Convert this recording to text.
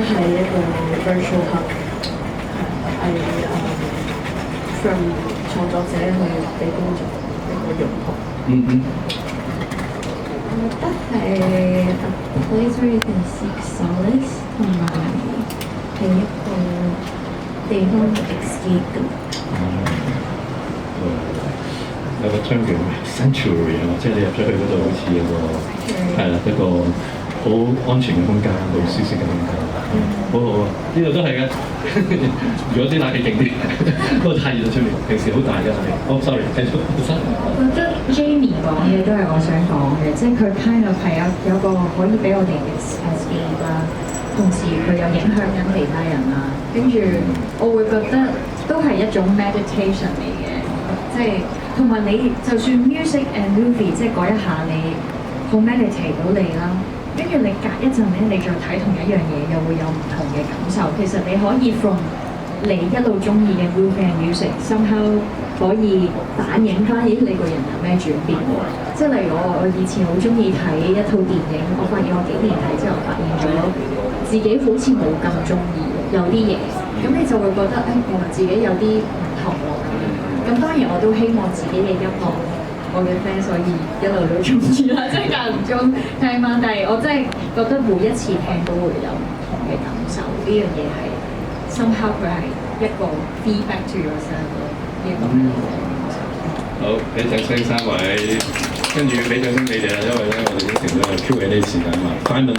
係一個 virtual hub，係from 創作者去俾觀眾一個融合。我覺得係 a place where you can seek solace， 同埋係一個地方 escape 咁。有個 term 叫 sanctuary 啊，即係你入咗去嗰度好似有個係啦一個好安全嘅空間，好舒適嘅空間，好好啊！呢度都係嘅。如果啲冷氣勁啲，不過太熱啦出面，平時好大嘅冷氣。哦，sorry，繼續。我覺得 Jamie 講嘅都係我想講嘅，即係佢 kind of 係有個可以俾我哋嘅 escape 啦，同時佢又影響緊其他人啦，跟住我會覺得都係一種 meditation 嚟嘅，即係同埋你就算 music and movie， 即係嗰一下你好 meditate 到你啦。跟住你隔一陣咧，你再睇同一樣嘢，又會有唔同嘅感受。其實你可以 from 你一路中意嘅 movie and music，somehow 可以反映翻，咦你個人有咩轉變喎？即係例如我以前好中意睇一套電影，我發現我幾年睇之後，發現咗自己好似冇咁中意有啲嘢，咁你就會覺得原來自己有啲唔同喎咁樣。咁當然我都希望自己嘅音樂。我嘅 fans 所以一路都中意啦，即係間唔中聽翻，但係我真係覺得每一次聽都會有唔同嘅感受，呢樣嘢係 somehow 佢係一個 feedback to yourself 咯，呢一個感受。好，俾掌聲3位，跟住俾掌聲你哋啦，因為咧我哋已經成咗個 Q&A 時間嘛，快問。